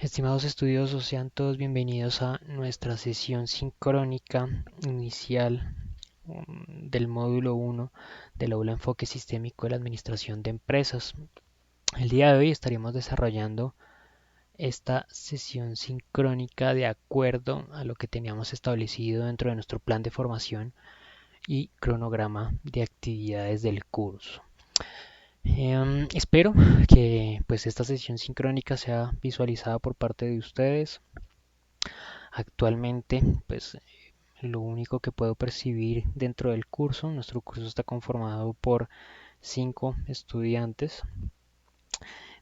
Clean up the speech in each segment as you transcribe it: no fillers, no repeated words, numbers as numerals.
Estimados estudiosos, sean todos bienvenidos a nuestra sesión sincrónica inicial del módulo 1 del aula Enfoque Sistémico de la Administración de Empresas. El día de hoy estaremos desarrollando esta sesión sincrónica de acuerdo a lo que teníamos establecido dentro de nuestro plan de formación y cronograma de actividades del curso. Espero que pues esta sesión sincrónica sea visualizada por parte de ustedes. Actualmente, pues lo único que puedo percibir dentro del curso, nuestro curso está conformado por 5 estudiantes,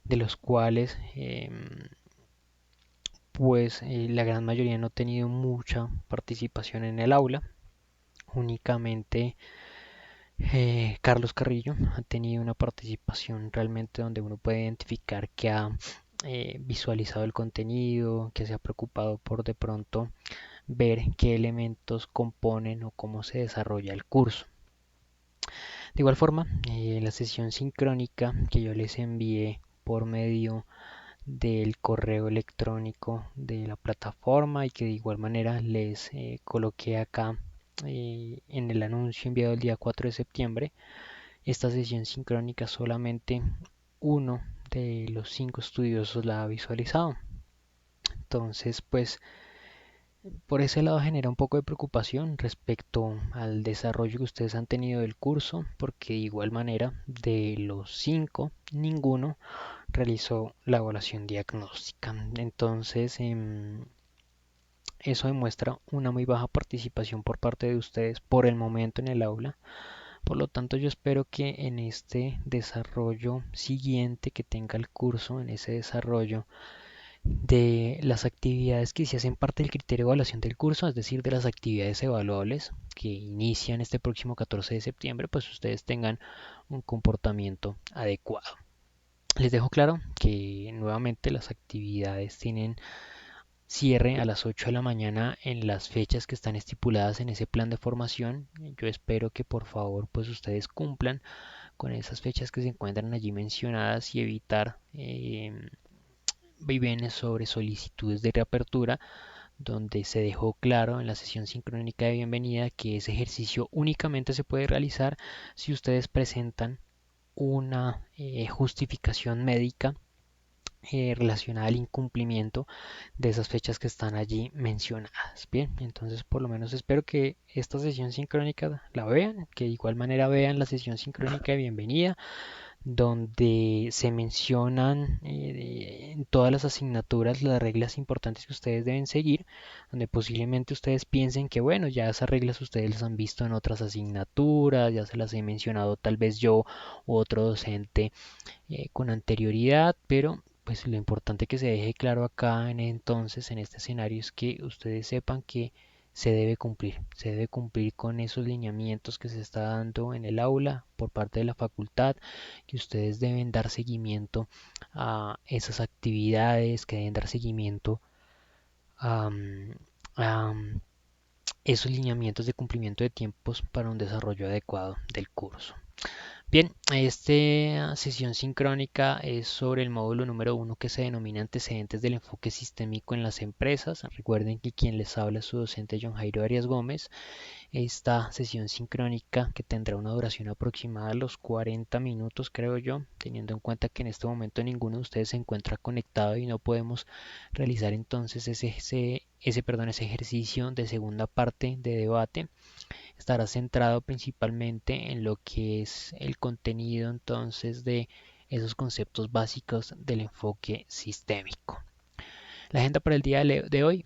de los cuales la gran mayoría no ha tenido mucha participación en el aula. Únicamente Carlos Carrillo ha tenido una participación realmente donde uno puede identificar que ha visualizado el contenido, que se ha preocupado por de pronto ver qué elementos componen o cómo se desarrolla el curso. De igual forma, la sesión sincrónica que yo les envié por medio del correo electrónico de la plataforma y que de igual manera les coloqué acá en el anuncio enviado el día 4 de septiembre, esta sesión sincrónica solamente uno de los 5 estudiosos la ha visualizado. Entonces, pues por ese lado genera un poco de preocupación respecto al desarrollo que ustedes han tenido del curso, porque de igual manera de los 5, ninguno realizó la evaluación diagnóstica. Entonces, eso demuestra una muy baja participación por parte de ustedes por el momento en el aula. Por lo tanto, yo espero que en este desarrollo siguiente que tenga el curso, en ese desarrollo de las actividades que se hacen parte del criterio de evaluación del curso, es decir, de las actividades evaluables que inician este próximo 14 de septiembre, pues ustedes tengan un comportamiento adecuado. Les dejo claro que nuevamente las actividades tienen cierre a las 8 de la mañana en las fechas que están estipuladas en ese plan de formación. Yo espero que por favor pues ustedes cumplan con esas fechas que se encuentran allí mencionadas y evitar vaivenes sobre solicitudes de reapertura, donde se dejó claro en la sesión sincrónica de bienvenida que ese ejercicio únicamente se puede realizar si ustedes presentan una justificación médica relacionada al incumplimiento de esas fechas que están allí mencionadas. Bien, entonces por lo menos espero que esta sesión sincrónica la vean, que de igual manera vean la sesión sincrónica de bienvenida, donde se mencionan en todas las asignaturas las reglas importantes que ustedes deben seguir, donde posiblemente ustedes piensen que bueno, ya esas reglas ustedes las han visto en otras asignaturas, ya se las he mencionado tal vez yo u otro docente con anterioridad, pero pues lo importante que se deje claro acá entonces en este escenario es que ustedes sepan que se debe cumplir con esos lineamientos que se está dando en el aula por parte de la facultad, que ustedes deben dar seguimiento a esas actividades, que deben dar seguimiento a, a esos lineamientos de cumplimiento de tiempos para un desarrollo adecuado del curso. Bien, esta sesión sincrónica es sobre el módulo número 1 que se denomina antecedentes del enfoque sistémico en las empresas. Recuerden que quien les habla es su docente John Jairo Arias Gómez. Esta sesión sincrónica que tendrá una duración aproximada de los 40 minutos, creo yo, teniendo en cuenta que en este momento ninguno de ustedes se encuentra conectado y no podemos realizar entonces ese ejercicio de segunda parte de debate. Estará centrado principalmente en lo que es el contenido entonces de esos conceptos básicos del enfoque sistémico. La agenda para el día de hoy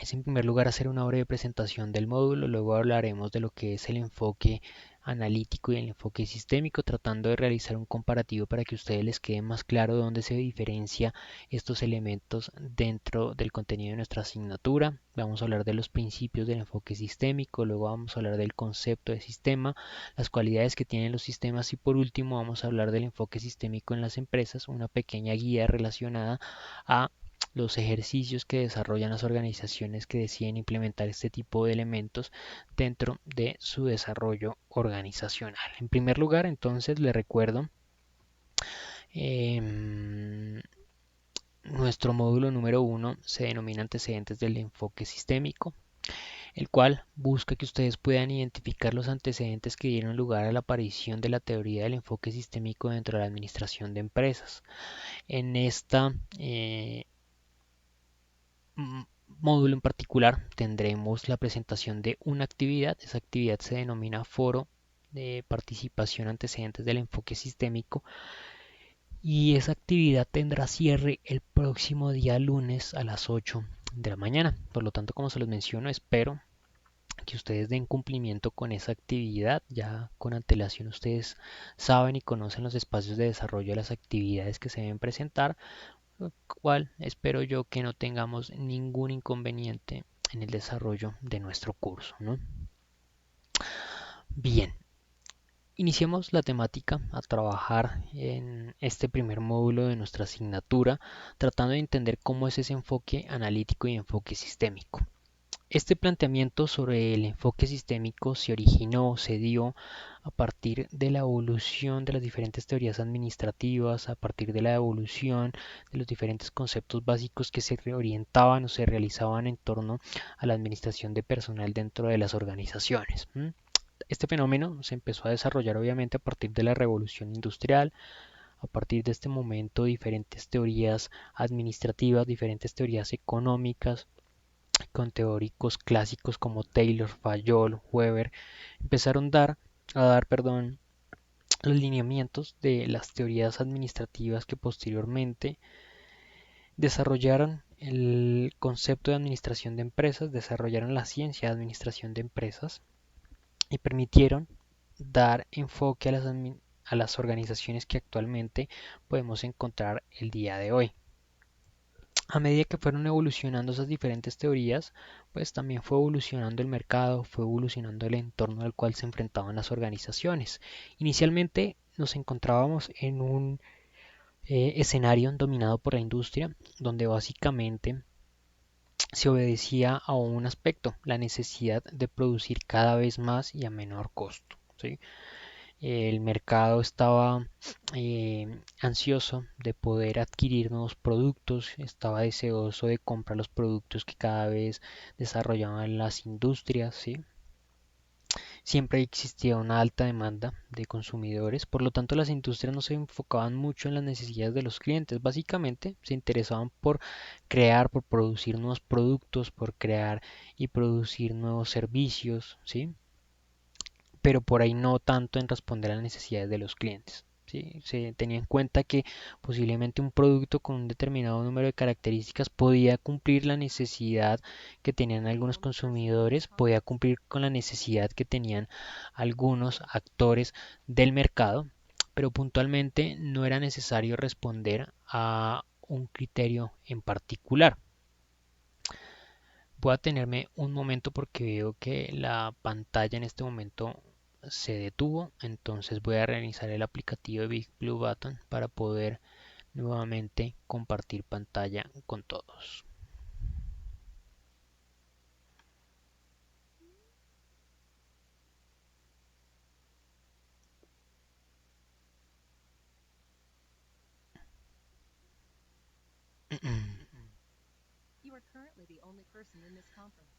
es en primer lugar hacer una breve presentación del módulo, luego hablaremos de lo que es el enfoque analítico y el enfoque sistémico, tratando de realizar un comparativo para que a ustedes les quede más claro dónde se diferencia estos elementos dentro del contenido de nuestra asignatura. Vamos a hablar de los principios del enfoque sistémico, luego vamos a hablar del concepto de sistema, las cualidades que tienen los sistemas y por último vamos a hablar del enfoque sistémico en las empresas, una pequeña guía relacionada a los ejercicios que desarrollan las organizaciones que deciden implementar este tipo de elementos dentro de su desarrollo organizacional. En primer lugar, entonces, les recuerdo eh, Nuestro módulo número uno se denomina antecedentes del enfoque sistémico, el cual busca que ustedes puedan identificar los antecedentes que dieron lugar a la aparición de la teoría del enfoque sistémico dentro de la administración de empresas. En esta módulo en particular tendremos la presentación de una actividad. Esa actividad se denomina Foro de Participación Antecedentes del Enfoque Sistémico, y esa actividad tendrá cierre el próximo día lunes a las 8 de la mañana. Por lo tanto, como se los menciono, espero que ustedes den cumplimiento con esa actividad. Ya con antelación ustedes saben y conocen los espacios de desarrollo de las actividades que se deben presentar, lo cual espero yo que no tengamos ningún inconveniente en el desarrollo de nuestro curso, ¿no? Bien, iniciemos la temática a trabajar en este primer módulo de nuestra asignatura, tratando de entender cómo es ese enfoque analítico y enfoque sistémico. Este planteamiento sobre el enfoque sistémico se originó, se dio a partir de la evolución de las diferentes teorías administrativas, a partir de la evolución de los diferentes conceptos básicos que se reorientaban o se realizaban en torno a la administración de personal dentro de las organizaciones. Este fenómeno se empezó a desarrollar obviamente a partir de la revolución industrial. A partir de este momento, diferentes teorías administrativas, diferentes teorías económicas, con teóricos clásicos como Taylor, Fayol, Weber, empezaron a dar los lineamientos de las teorías administrativas que posteriormente desarrollaron el concepto de administración de empresas, desarrollaron la ciencia de administración de empresas y permitieron dar enfoque a las organizaciones que actualmente podemos encontrar el día de hoy. A medida que fueron evolucionando esas diferentes teorías, pues también fue evolucionando el mercado, fue evolucionando el entorno al cual se enfrentaban las organizaciones. Inicialmente nos encontrábamos en un escenario dominado por la industria, donde básicamente se obedecía a un aspecto, la necesidad de producir cada vez más y a menor costo, ¿sí? El mercado estaba ansioso de poder adquirir nuevos productos, estaba deseoso de comprar los productos que cada vez desarrollaban las industrias, ¿sí? Siempre existía una alta demanda de consumidores, por lo tanto las industrias no se enfocaban mucho en las necesidades de los clientes, básicamente se interesaban por crear, por producir nuevos productos, por crear y producir nuevos servicios, ¿sí? Pero por ahí no tanto en responder a las necesidades de los clientes. ¿Sí? Se tenía en cuenta que posiblemente un producto con un determinado número de características podía cumplir la necesidad que tenían algunos consumidores, podía cumplir con la necesidad que tenían algunos actores del mercado, pero puntualmente no era necesario responder a un criterio en particular. Voy a tenerme un momento porque veo que la pantalla en este momento se detuvo, entonces voy a realizar el aplicativo de Big Blue Button para poder nuevamente compartir pantalla con todos. You are currently the only person in this conference.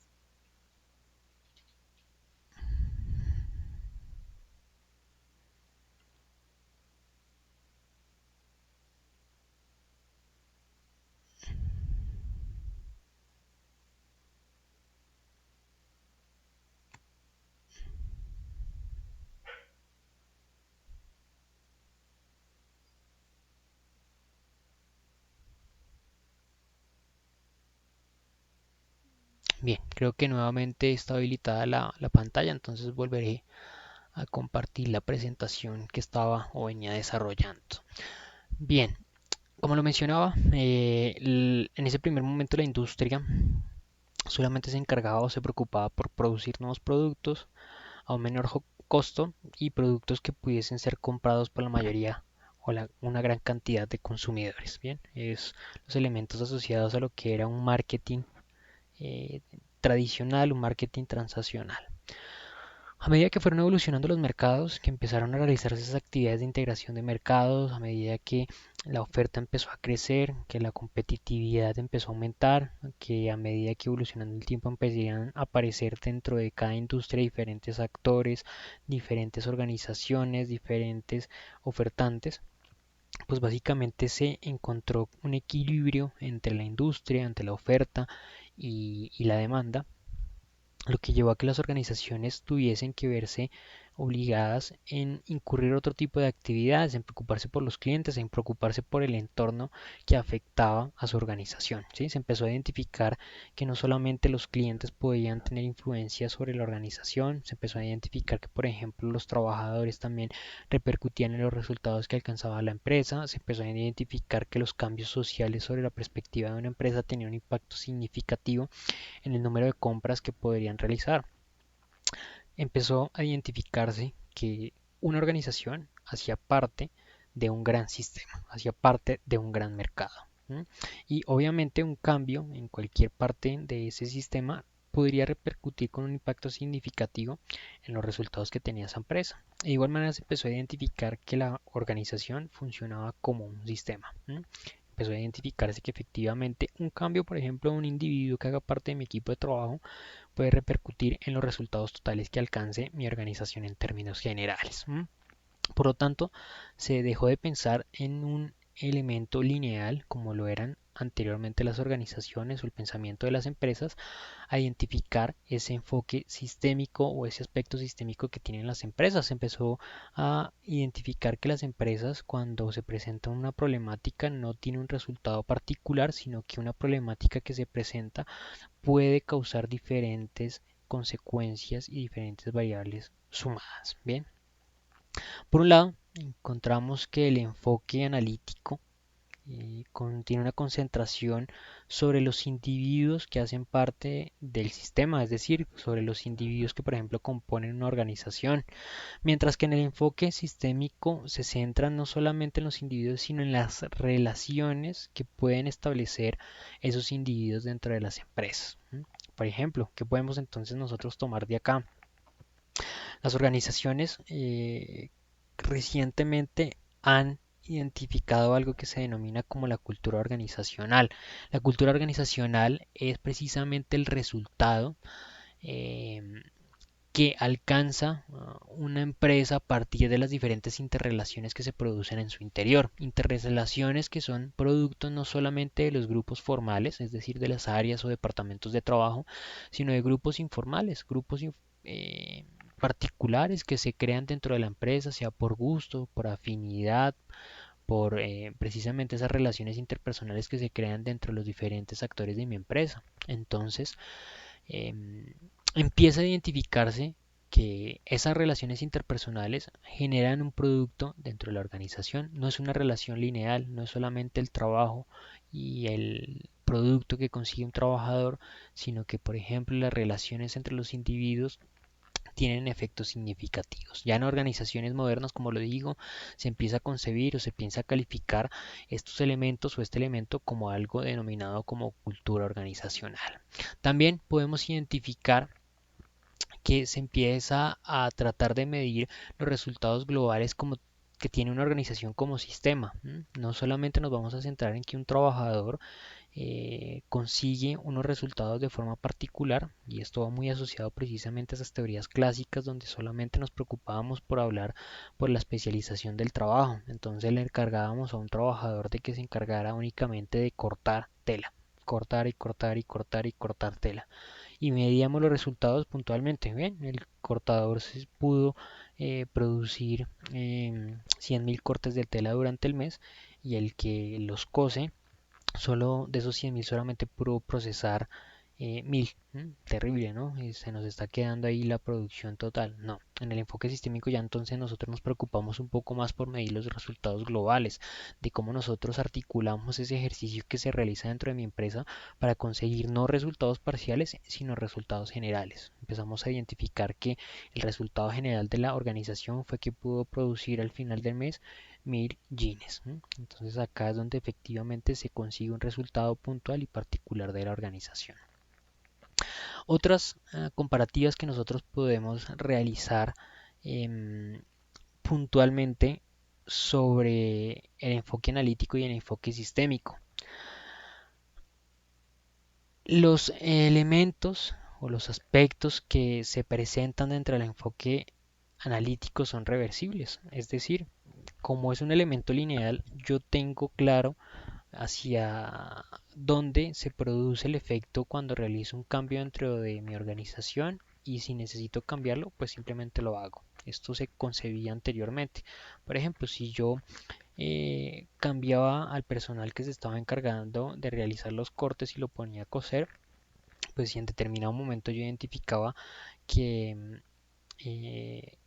Bien, creo que nuevamente está habilitada la pantalla, entonces volveré a compartir la presentación que estaba o venía desarrollando. Bien, como lo mencionaba, en ese primer momento la industria solamente se encargaba o se preocupaba por producir nuevos productos a un menor costo y productos que pudiesen ser comprados por la mayoría o una gran cantidad de consumidores. Bien, es los elementos asociados a lo que era un marketing tradicional, un marketing transaccional. A medida que fueron evolucionando los mercados, que empezaron a realizarse esas actividades de integración de mercados, a medida que la oferta empezó a crecer, que la competitividad empezó a aumentar, que a medida que evolucionando el tiempo empezaron a aparecer dentro de cada industria diferentes actores, diferentes organizaciones, diferentes ofertantes, pues básicamente se encontró un equilibrio entre la industria, entre la oferta y la demanda, lo que llevó a que las organizaciones tuviesen que verse obligadas en incurrir otro tipo de actividades, en preocuparse por los clientes, en preocuparse por el entorno que afectaba a su organización. ¿Sí? Se empezó a identificar que no solamente los clientes podían tener influencia sobre la organización, se empezó a identificar que, por ejemplo, los trabajadores también repercutían en los resultados que alcanzaba la empresa, se empezó a identificar que los cambios sociales sobre la perspectiva de una empresa tenían un impacto significativo en el número de compras que podrían realizar. Empezó a identificarse que una organización hacía parte de un gran sistema, hacía parte de un gran mercado. Y obviamente un cambio en cualquier parte de ese sistema podría repercutir con un impacto significativo en los resultados que tenía esa empresa. De igual manera se empezó a identificar que la organización funcionaba como un sistema. Empezó a identificarse que efectivamente un cambio, por ejemplo, de un individuo que haga parte de mi equipo de trabajo puede repercutir en los resultados totales que alcance mi organización en términos generales. Por lo tanto, se dejó de pensar en un elemento lineal como lo eran anteriormente las organizaciones o el pensamiento de las empresas, a identificar ese enfoque sistémico o ese aspecto sistémico que tienen las empresas. Se empezó a identificar que las empresas, cuando se presenta una problemática, no tiene un resultado particular, sino que una problemática que se presenta puede causar diferentes consecuencias y diferentes variables sumadas. Bien, por un lado, encontramos que el enfoque analítico contiene una concentración sobre los individuos que hacen parte del sistema, es decir, sobre los individuos que, por ejemplo, componen una organización, mientras que en el enfoque sistémico se centra no solamente en los individuos, sino en las relaciones que pueden establecer esos individuos dentro de las empresas. Por ejemplo, ¿qué podemos entonces nosotros tomar de acá? Las organizaciones recientemente han identificado algo que se denomina como la cultura organizacional. La cultura organizacional es precisamente el resultado eh, que alcanza una empresa a partir de las diferentes interrelaciones que se producen en su interior. Interrelaciones que son producto no solamente de los grupos formales, es decir, de las áreas o departamentos de trabajo, sino de grupos informales, grupos eh, particulares que se crean dentro de la empresa, sea por gusto, por afinidad, por precisamente esas relaciones interpersonales que se crean dentro de los diferentes actores de mi empresa. Entonces, empieza a identificarse que esas relaciones interpersonales generan un producto dentro de la organización. No es una relación lineal, no es solamente el trabajo y el producto que consigue un trabajador, sino que, por ejemplo, las relaciones entre los individuos tienen efectos significativos. Ya en organizaciones modernas, como lo digo, se empieza a concebir o se piensa a calificar estos elementos o este elemento como algo denominado como cultura organizacional. También podemos identificar que se empieza a tratar de medir los resultados globales como que tiene una organización como sistema. No solamente nos vamos a centrar en que un trabajador consigue unos resultados de forma particular, y esto va muy asociado precisamente a esas teorías clásicas donde solamente nos preocupábamos por hablar por la especialización del trabajo. Entonces le encargábamos a un trabajador de que se encargara únicamente de cortar tela, cortar y cortar y cortar y cortar tela, y medíamos los resultados puntualmente. Bien, el cortador se pudo producir 100.000 cortes de tela durante el mes, y el que los cose, solo de esos 100.000 solamente pudo procesar 1.000. Terrible, ¿no? Se nos está quedando ahí la producción total. No, en el enfoque sistémico ya entonces nosotros nos preocupamos un poco más por medir los resultados globales, de cómo nosotros articulamos ese ejercicio que se realiza dentro de mi empresa para conseguir no resultados parciales, sino resultados generales. Empezamos a identificar que el resultado general de la organización fue que pudo producir al final del mes 1.000 jeans. Entonces acá es donde efectivamente se consigue un resultado puntual y particular de la organización. Otras comparativas que nosotros podemos realizar em, puntualmente sobre el enfoque analítico y el enfoque sistémico. Los elementos o los aspectos que se presentan dentro del enfoque analítico son reversibles, es decir, como es un elemento lineal, yo tengo claro hacia dónde se produce el efecto cuando realizo un cambio dentro de mi organización y si necesito cambiarlo, pues simplemente lo hago. Esto se concebía anteriormente. Por ejemplo, si yo cambiaba al personal que se estaba encargando de realizar los cortes y lo ponía a coser, pues si en determinado momento yo identificaba que eh,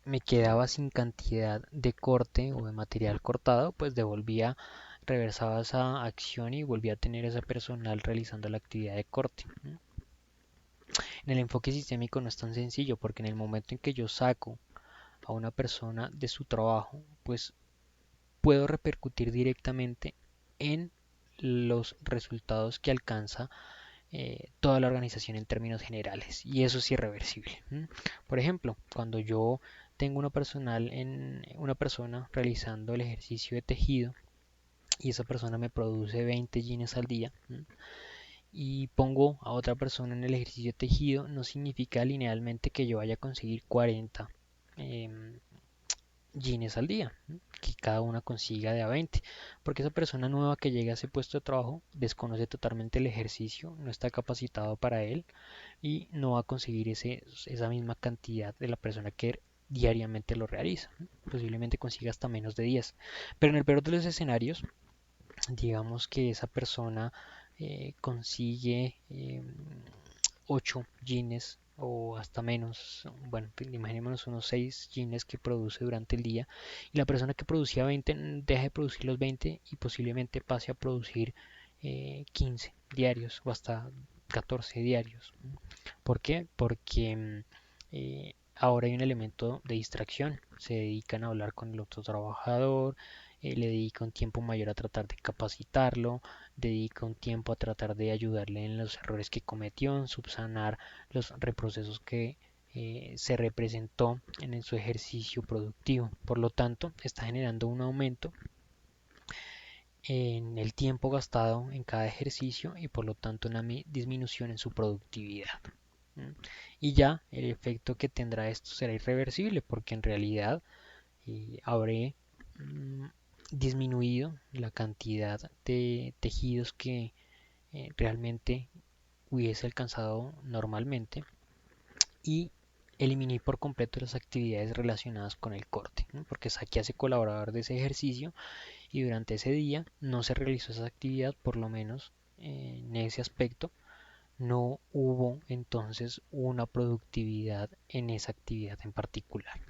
me quedaba sin cantidad de corte o de material cortado, pues devolvía, reversaba esa acción y volvía a tener ese personal realizando la actividad de corte. En el enfoque sistémico no es tan sencillo porque en el momento en que yo saco a una persona de su trabajo, pues puedo repercutir directamente en los resultados que alcanza toda la organización en términos generales y eso es irreversible. Por ejemplo, cuando yo tengo una persona realizando el ejercicio de tejido y esa persona me produce 20 jeans al día y pongo a otra persona en el ejercicio de tejido, no significa linealmente que yo vaya a conseguir 40 em, jeans al día, que cada una consiga de a 20, porque esa persona nueva que llega a ese puesto de trabajo desconoce totalmente el ejercicio, no está capacitado para él y no va a conseguir esa misma cantidad de la persona que diariamente lo realiza. Posiblemente consiga hasta menos de 10. Pero en el peor de los escenarios, digamos que esa persona consigue 8 jeans o hasta menos, bueno, imaginémonos unos 6 jeans que produce durante el día y la persona que producía 20 deja de producir los 20 y posiblemente pase a producir 15 diarios o hasta 14 diarios. ¿Por qué? Porque ahora hay un elemento de distracción. Se dedican a hablar con el otro trabajador, le dedica un tiempo mayor a tratar de capacitarlo, dedica un tiempo a tratar de ayudarle en los errores que cometió, en subsanar los reprocesos que se representó en su ejercicio productivo. Por lo tanto, está generando un aumento en el tiempo gastado en cada ejercicio y por lo tanto una disminución en su productividad. Y ya el efecto que tendrá esto será irreversible porque en realidad habré mm, disminuido la cantidad de tejidos que realmente hubiese alcanzado normalmente y eliminé por completo las actividades relacionadas con el corte, ¿no? Porque saqué a ese colaborador de ese ejercicio y durante ese día no se realizó esa actividad, por lo menos en ese aspecto no hubo entonces una productividad en esa actividad en particular.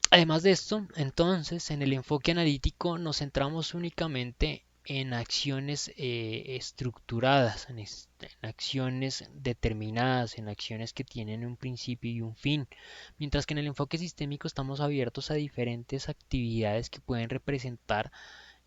Además de esto, entonces, en el enfoque analítico nos centramos únicamente en acciones estructuradas, en acciones determinadas, en acciones que tienen un principio y un fin, mientras que en el enfoque sistémico estamos abiertos a diferentes actividades que pueden representar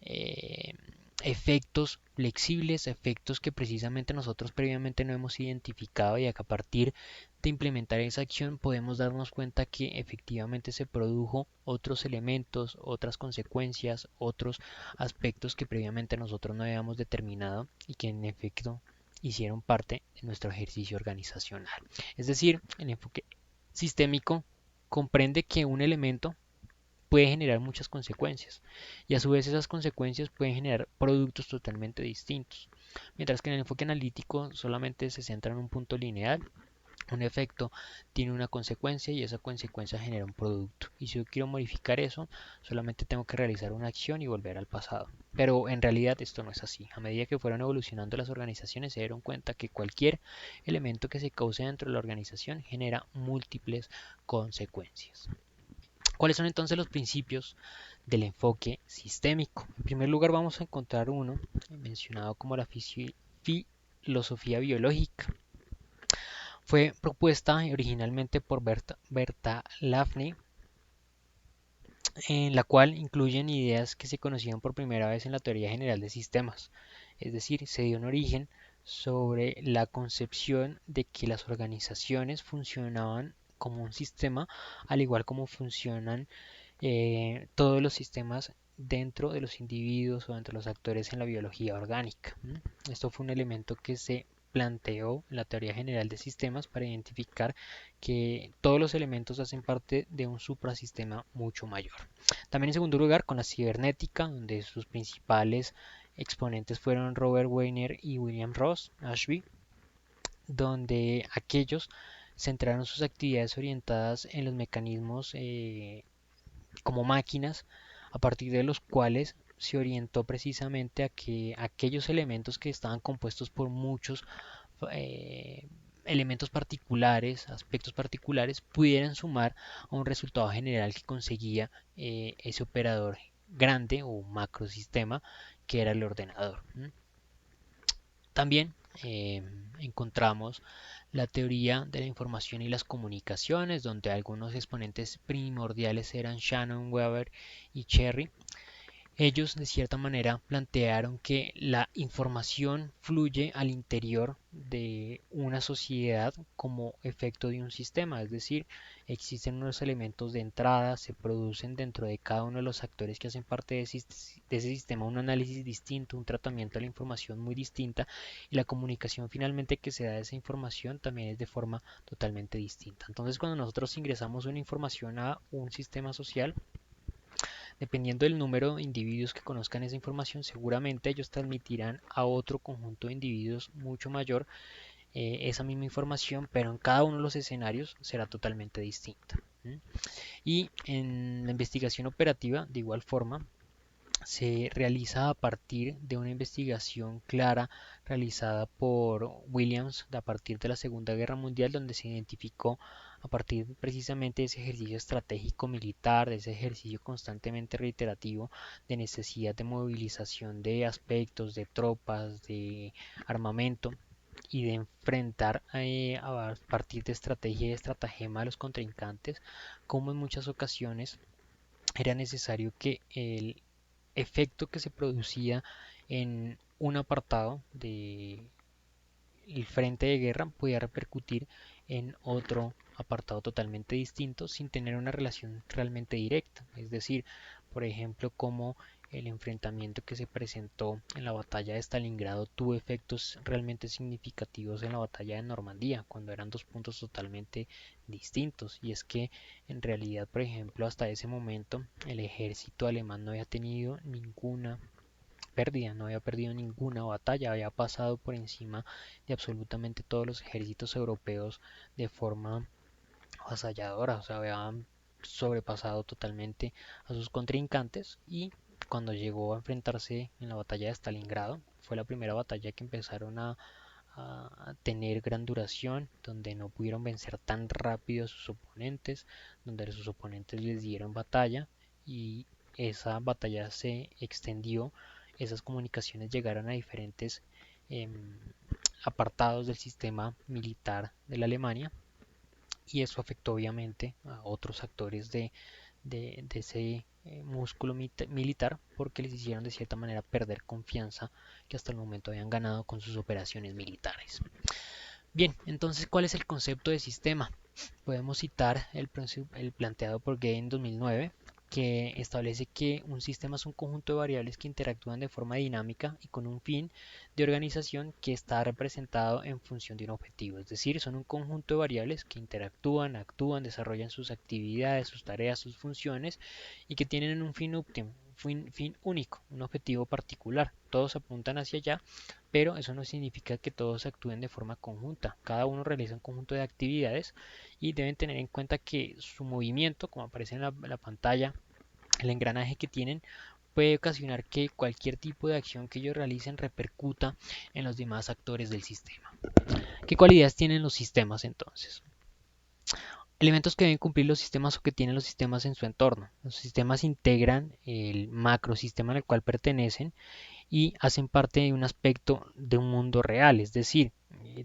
eh, efectos flexibles, efectos que precisamente nosotros previamente no hemos identificado y a partir de implementar esa acción podemos darnos cuenta que efectivamente se produjo otros elementos, otras consecuencias, otros aspectos que previamente nosotros no habíamos determinado y que en efecto hicieron parte de nuestro ejercicio organizacional. Es decir, el enfoque sistémico comprende que un elemento puede generar muchas consecuencias y a su vez esas consecuencias pueden generar productos totalmente distintos. Mientras que en el enfoque analítico solamente se centra en un punto lineal, un efecto tiene una consecuencia y esa consecuencia genera un producto. Y si yo quiero modificar eso, solamente tengo que realizar una acción y volver al pasado. Pero en realidad esto no es así. A medida que fueron evolucionando las organizaciones se dieron cuenta que cualquier elemento que se cause dentro de la organización genera múltiples consecuencias. ¿Cuáles son entonces los principios del enfoque sistémico? En primer lugar vamos a encontrar uno mencionado como la filosofía biológica. Fue propuesta originalmente por Berta Lafny, en la cual incluyen ideas que se conocían por primera vez en la teoría general de sistemas. Es decir, se dio un origen sobre la concepción de que las organizaciones funcionaban como un sistema, al igual como funcionan todos los sistemas dentro de los individuos o dentro de los actores en la biología orgánica. Esto fue un elemento que se planteó en la teoría general de sistemas para identificar que todos los elementos hacen parte de un suprasistema mucho mayor. También en segundo lugar con la cibernética, donde sus principales exponentes fueron Robert Wiener y William Ross Ashby, donde aquellos centraron sus actividades orientadas en los mecanismos como máquinas, a partir de los cuales se orientó precisamente a que aquellos elementos que estaban compuestos por muchos eh, elementos particulares, aspectos particulares, pudieran sumar a un resultado general que conseguía ese operador grande o macrosistema que era el ordenador. También encontramos la teoría de la información y las comunicaciones, donde algunos exponentes primordiales eran Shannon, Weber y Cherry. Ellos de cierta manera plantearon que la información fluye al interior de una sociedad como efecto de un sistema, es decir, existen unos elementos de entrada, se producen dentro de cada uno de los actores que hacen parte de ese sistema un análisis distinto, un tratamiento de la información muy distinta y la comunicación finalmente que se da de esa información también es de forma totalmente distinta. Entonces cuando nosotros ingresamos una información a un sistema social, dependiendo del número de individuos que conozcan esa información, seguramente ellos transmitirán a otro conjunto de individuos mucho mayor esa misma información, pero en cada uno de los escenarios será totalmente distinta. Y en la investigación operativa, de igual forma, se realiza a partir de una investigación clara realizada por Williams a partir de la Segunda Guerra Mundial, donde se identificó a partir precisamente de ese ejercicio estratégico militar, de ese ejercicio constantemente reiterativo de necesidad de movilización de aspectos, de tropas, de armamento y de enfrentar a partir de estrategia y estratagema a los contrincantes, como en muchas ocasiones era necesario que el efecto que se producía en un apartado del frente de guerra podía repercutir en otro apartado totalmente distinto sin tener una relación realmente directa. Es decir, por ejemplo, como el enfrentamiento que se presentó en la batalla de Stalingrado tuvo efectos realmente significativos en la batalla de Normandía, cuando eran dos puntos totalmente distintos. Y es que en realidad, por ejemplo, hasta ese momento el ejército alemán no había tenido ninguna pérdida, no había perdido ninguna batalla, había pasado por encima de absolutamente todos los ejércitos europeos de forma avasalladora, o sea, habían sobrepasado totalmente a sus contrincantes y cuando llegó a enfrentarse en la batalla de Stalingrado, fue la primera batalla que empezaron a tener gran duración, donde no pudieron vencer tan rápido a sus oponentes, donde sus oponentes les dieron batalla y esa batalla se extendió, esas comunicaciones llegaron a diferentes eh, apartados del sistema militar de la Alemania y eso afectó obviamente a otros actores de ese músculo militar porque les hicieron de cierta manera perder confianza que hasta el momento habían ganado con sus operaciones militares. Bien, entonces, ¿cuál es el concepto de sistema? Podemos citar el planteado por Gay en 2009, que establece que un sistema es un conjunto de variables que interactúan de forma dinámica y con un fin de organización que está representado en función de un objetivo. Es decir, son un conjunto de variables que interactúan, actúan, desarrollan sus actividades, sus tareas, sus funciones y que tienen un fin óptimo, fin único, un objetivo particular. Todos apuntan hacia allá, pero eso no significa que todos actúen de forma conjunta. Cada uno realiza un conjunto de actividades y deben tener en cuenta que su movimiento, como aparece en la pantalla, el engranaje que tienen, puede ocasionar que cualquier tipo de acción que ellos realicen repercuta en los demás actores del sistema. ¿Qué cualidades tienen los sistemas entonces? Elementos que deben cumplir los sistemas o que tienen los sistemas en su entorno. Los sistemas integran el macrosistema al cual pertenecen y hacen parte de un aspecto de un mundo real, es decir,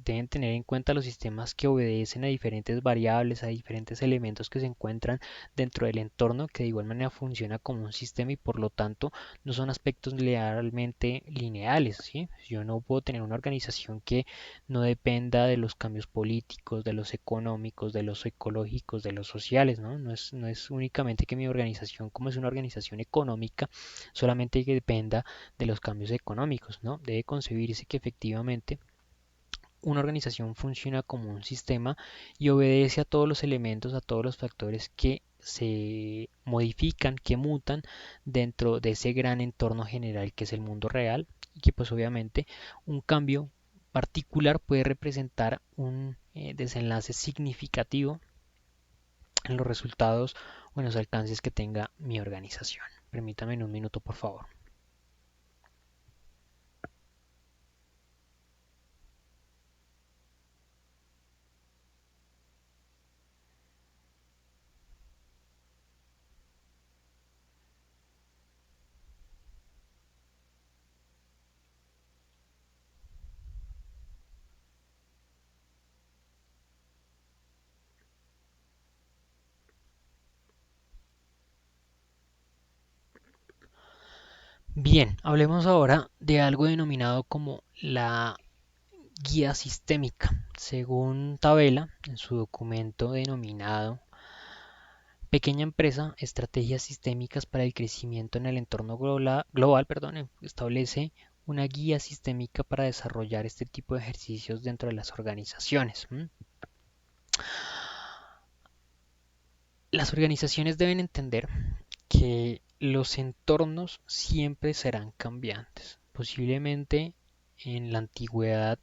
Deben tener en cuenta los sistemas que obedecen a diferentes variables, a diferentes elementos que se encuentran dentro del entorno, que de igual manera funciona como un sistema y por lo tanto no son aspectos realmente lineales, ¿sí? Yo no puedo tener una organización que no dependa de los cambios políticos, de los económicos, de los ecológicos, de los sociales, ¿no? No es únicamente que mi organización, como es una organización económica, solamente que dependa de los cambios económicos, ¿no? Debe concebirse que efectivamente una organización funciona como un sistema y obedece a todos los elementos, a todos los factores que se modifican, que mutan dentro de ese gran entorno general que es el mundo real y que pues obviamente un cambio particular puede representar un desenlace significativo en los resultados o en los alcances que tenga mi organización. Permítame un minuto, por favor. Bien, hablemos ahora de algo denominado como la guía sistémica. Según Tabela, en su documento denominado Pequeña empresa, estrategias sistémicas para el crecimiento en el entorno global, perdón, establece una guía sistémica para desarrollar este tipo de ejercicios dentro de las organizaciones. Las organizaciones deben entender que los entornos siempre serán cambiantes. Posiblemente en la antigüedad,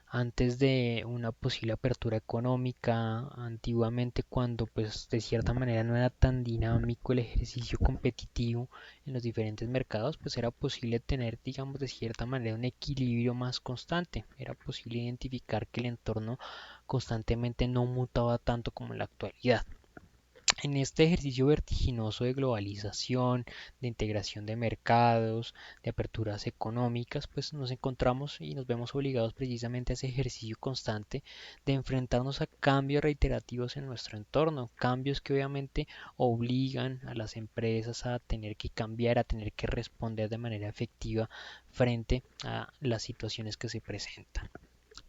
antes de una posible apertura económica, antiguamente cuando pues de cierta manera no era tan dinámico el ejercicio competitivo en los diferentes mercados, pues era posible tener, digamos, de cierta manera un equilibrio más constante. Era posible identificar que el entorno constantemente no mutaba tanto como en la actualidad. En este ejercicio vertiginoso de globalización, de integración de mercados, de aperturas económicas, pues nos encontramos y nos vemos obligados precisamente a ese ejercicio constante de enfrentarnos a cambios reiterativos en nuestro entorno, cambios que obviamente obligan a las empresas a tener que cambiar, a tener que responder de manera efectiva frente a las situaciones que se presentan.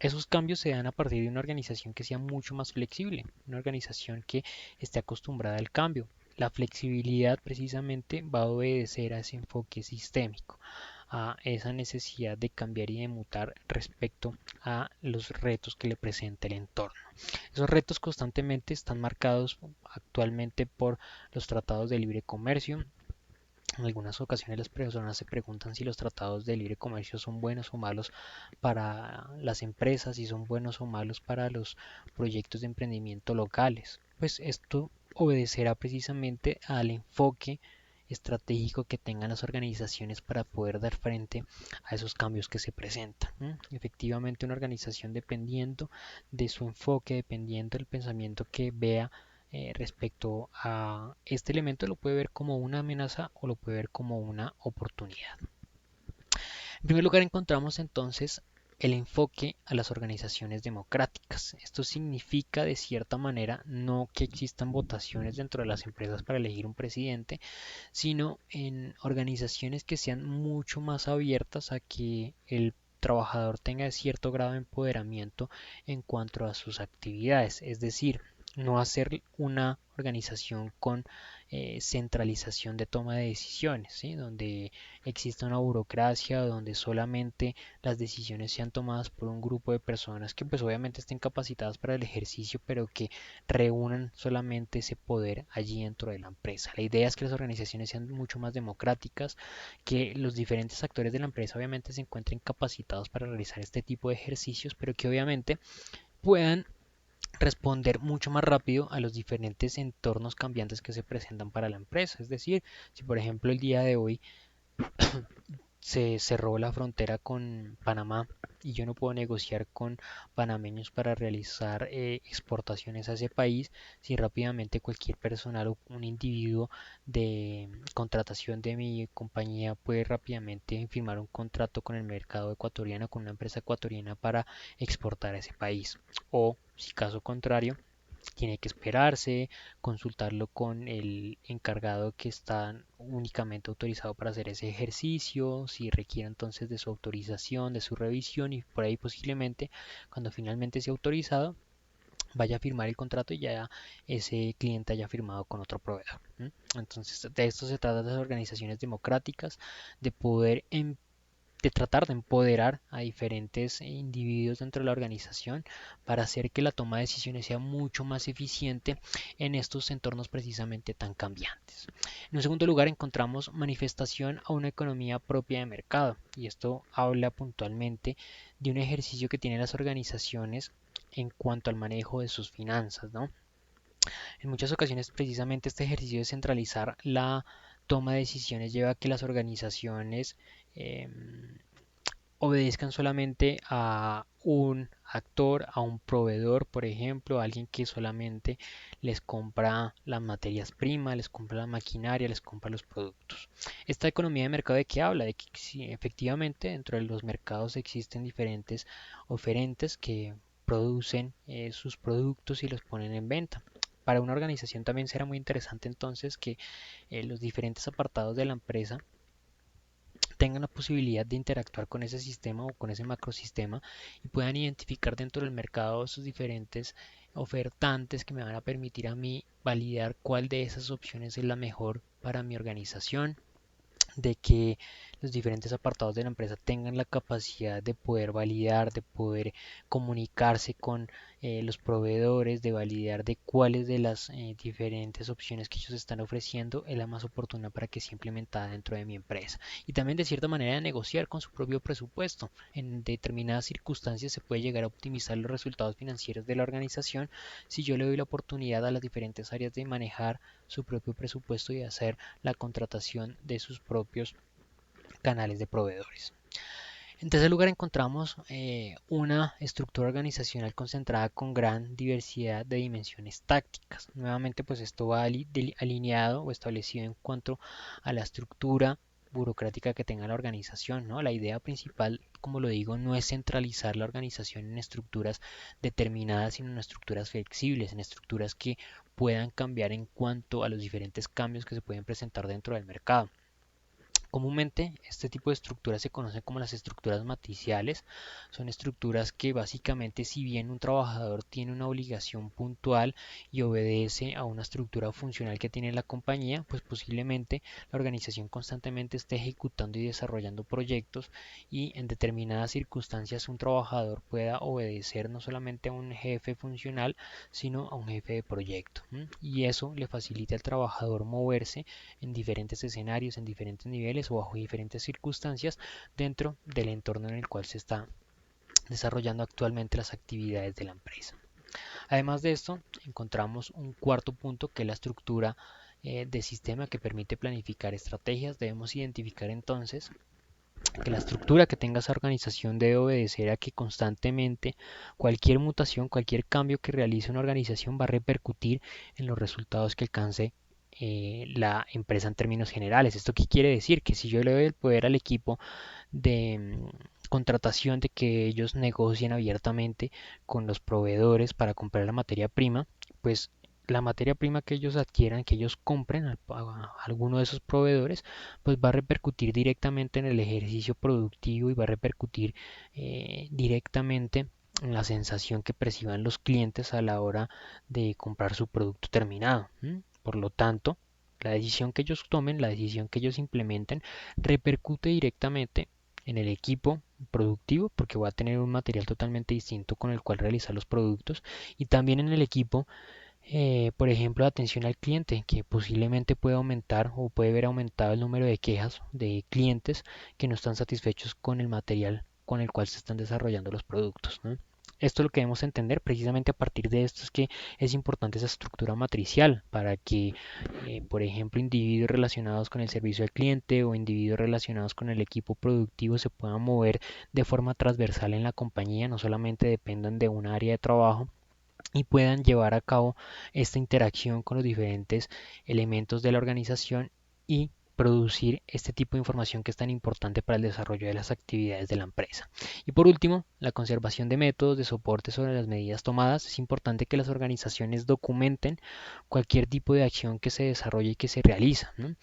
Esos cambios se dan a partir de una organización que sea mucho más flexible, una organización que esté acostumbrada al cambio. La flexibilidad precisamente va a obedecer a ese enfoque sistémico, a esa necesidad de cambiar y de mutar respecto a los retos que le presenta el entorno. Esos retos constantemente están marcados actualmente por los tratados de libre comercio. En algunas ocasiones las personas se preguntan si los tratados de libre comercio son buenos o malos para las empresas, si son buenos o malos para los proyectos de emprendimiento locales. Pues esto obedecerá precisamente al enfoque estratégico que tengan las organizaciones para poder dar frente a esos cambios que se presentan. Efectivamente, una organización dependiendo de su enfoque, dependiendo del pensamiento que vea respecto a este elemento, lo puede ver como una amenaza o lo puede ver como una oportunidad. En primer lugar, encontramos entonces el enfoque a las organizaciones democráticas. Esto significa de cierta manera no que existan votaciones dentro de las empresas para elegir un presidente, sino en organizaciones que sean mucho más abiertas a que el trabajador tenga cierto grado de empoderamiento en cuanto a sus actividades, es decir, no hacer una organización con centralización de toma de decisiones, ¿sí? Donde exista una burocracia, donde solamente las decisiones sean tomadas por un grupo de personas que pues obviamente estén capacitadas para el ejercicio, pero que reúnan solamente ese poder allí dentro de la empresa. La idea es que las organizaciones sean mucho más democráticas, que los diferentes actores de la empresa obviamente se encuentren capacitados para realizar este tipo de ejercicios, pero que obviamente puedan responder mucho más rápido a los diferentes entornos cambiantes que se presentan para la empresa. Es decir, si por ejemplo el día de hoy se cerró la frontera con Panamá y yo no puedo negociar con panameños para realizar exportaciones a ese país, si rápidamente cualquier personal o un individuo de contratación de mi compañía puede rápidamente firmar un contrato con el mercado ecuatoriano, con una empresa ecuatoriana para exportar a ese país. O, si caso contrario, tiene que esperarse, consultarlo con el encargado que está únicamente autorizado para hacer ese ejercicio, si requiere entonces de su autorización, de su revisión y por ahí posiblemente cuando finalmente sea autorizado vaya a firmar el contrato y ya ese cliente haya firmado con otro proveedor. Entonces de esto se trata de las organizaciones democráticas, de poder de tratar de empoderar a diferentes individuos dentro de la organización para hacer que la toma de decisiones sea mucho más eficiente en estos entornos precisamente tan cambiantes. En un segundo lugar encontramos manifestación a una economía propia de mercado y esto habla puntualmente de un ejercicio que tienen las organizaciones en cuanto al manejo de sus finanzas, ¿no? En muchas ocasiones precisamente este ejercicio de centralizar la toma de decisiones lleva a que las organizaciones eh, obedezcan solamente a un actor, a un proveedor, por ejemplo, a alguien que solamente les compra las materias primas, les compra la maquinaria, les compra los productos. Esta economía de mercado de qué habla, de que si efectivamente dentro de los mercados existen diferentes oferentes que producen sus productos y los ponen en venta. Para una organización también será muy interesante entonces que los diferentes apartados de la empresa tengan la posibilidad de interactuar con ese sistema o con ese macrosistema y puedan identificar dentro del mercado sus diferentes ofertantes que me van a permitir a mí validar cuál de esas opciones es la mejor para mi organización, de que los diferentes apartados de la empresa tengan la capacidad de poder validar, de poder comunicarse con los proveedores, de validar de cuáles de las diferentes opciones que ellos están ofreciendo es la más oportuna para que sea implementada dentro de mi empresa. Y también de cierta manera de negociar con su propio presupuesto. En determinadas circunstancias se puede llegar a optimizar los resultados financieros de la organización si yo le doy la oportunidad a las diferentes áreas de manejar su propio presupuesto y hacer la contratación de sus propios canales de proveedores. En tercer lugar encontramos una estructura organizacional concentrada con gran diversidad de dimensiones tácticas. Nuevamente pues esto va alineado o establecido en cuanto a la estructura burocrática que tenga la organización, ¿no? La idea principal, como lo digo, no es centralizar la organización en estructuras determinadas, sino en estructuras flexibles, en estructuras que puedan cambiar en cuanto a los diferentes cambios que se pueden presentar dentro del mercado. Comúnmente este tipo de estructuras se conocen como las estructuras matriciales. Son estructuras que básicamente si bien un trabajador tiene una obligación puntual y obedece a una estructura funcional que tiene la compañía, pues posiblemente la organización constantemente esté ejecutando y desarrollando proyectos y en determinadas circunstancias un trabajador pueda obedecer no solamente a un jefe funcional, sino a un jefe de proyecto. Y eso le facilita al trabajador moverse en diferentes escenarios, en diferentes niveles o bajo diferentes circunstancias dentro del entorno en el cual se está desarrollando actualmente las actividades de la empresa. Además de esto, encontramos un cuarto punto que es la estructura de sistema que permite planificar estrategias. Debemos identificar entonces que la estructura que tenga esa organización debe obedecer a que constantemente cualquier mutación, cualquier cambio que realice una organización va a repercutir en los resultados que alcance la empresa en términos generales. ¿Esto qué quiere decir? Que si yo le doy el poder al equipo de contratación de que ellos negocien abiertamente con los proveedores para comprar la materia prima, pues la materia prima que ellos adquieran, que ellos compren a alguno de esos proveedores, pues va a repercutir directamente en el ejercicio productivo y va a repercutir directamente en la sensación que perciban los clientes a la hora de comprar su producto terminado. Por lo tanto, la decisión que ellos tomen, la decisión que ellos implementen, repercute directamente en el equipo productivo porque va a tener un material totalmente distinto con el cual realizar los productos y también en el equipo por ejemplo de atención al cliente que posiblemente puede aumentar o puede ver aumentado el número de quejas de clientes que no están satisfechos con el material con el cual se están desarrollando los productos, ¿no? Esto es lo que debemos entender. Precisamente a partir de esto es que es importante esa estructura matricial para que, por ejemplo, individuos relacionados con el servicio al cliente o individuos relacionados con el equipo productivo se puedan mover de forma transversal en la compañía, no solamente dependan de un área de trabajo y puedan llevar a cabo esta interacción con los diferentes elementos de la organización y producir este tipo de información que es tan importante para el desarrollo de las actividades de la empresa. Y por último, la conservación de métodos de soporte sobre las medidas tomadas. Es importante que las organizaciones documenten cualquier tipo de acción que se desarrolle y que se realiza, ¿no?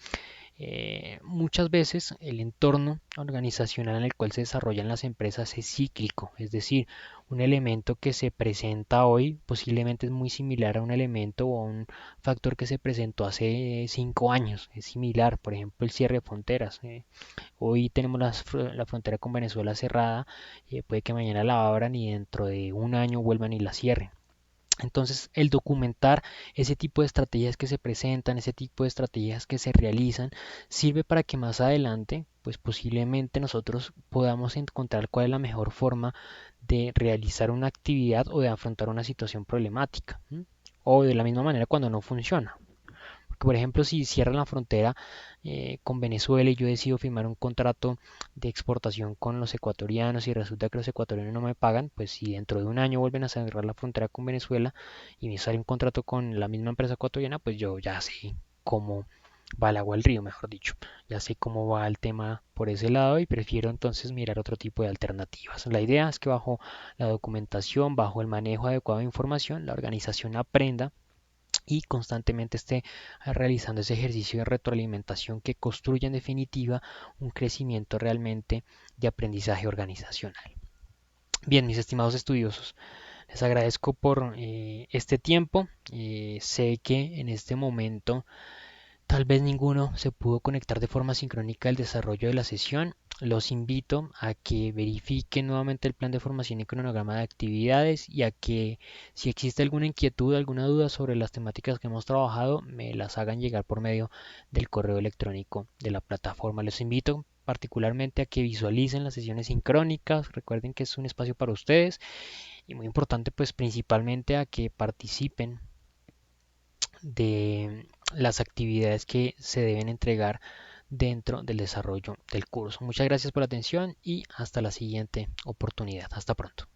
Muchas veces el entorno organizacional en el cual se desarrollan las empresas es cíclico, es decir, un elemento que se presenta hoy posiblemente es muy similar a un elemento o a un factor que se presentó hace 5 años, es similar, por ejemplo, el cierre de fronteras. Hoy tenemos la frontera con Venezuela cerrada, puede que mañana la abran y dentro de un año vuelvan y la cierren. Entonces, el documentar ese tipo de estrategias que se presentan, ese tipo de estrategias que se realizan, sirve para que más adelante, pues posiblemente nosotros podamos encontrar cuál es la mejor forma de realizar una actividad o de afrontar una situación problemática. ¿M? O de la misma manera cuando no funciona. Porque, por ejemplo, si cierran la frontera con Venezuela y yo decido firmar un contrato de exportación con los ecuatorianos y resulta que los ecuatorianos no me pagan, pues si dentro de un año vuelven a cerrar la frontera con Venezuela y me sale un contrato con la misma empresa ecuatoriana, pues yo ya sé cómo va el agua al río, mejor dicho. Ya sé cómo va el tema por ese lado y prefiero entonces mirar otro tipo de alternativas. La idea es que bajo la documentación, bajo el manejo adecuado de información, la organización aprenda y constantemente esté realizando ese ejercicio de retroalimentación que construya en definitiva un crecimiento realmente de aprendizaje organizacional. Bien, mis estimados estudiosos, les agradezco por este tiempo. Sé que en este momento tal vez ninguno se pudo conectar de forma sincrónica al desarrollo de la sesión. Los invito a que verifiquen nuevamente el plan de formación y cronograma de actividades y a que si existe alguna inquietud, alguna duda sobre las temáticas que hemos trabajado, me las hagan llegar por medio del correo electrónico de la plataforma. Les invito particularmente a que visualicen las sesiones sincrónicas. Recuerden que es un espacio para ustedes y muy importante pues principalmente a que participen de las actividades que se deben entregar dentro del desarrollo del curso. Muchas gracias por la atención y hasta la siguiente oportunidad. Hasta pronto.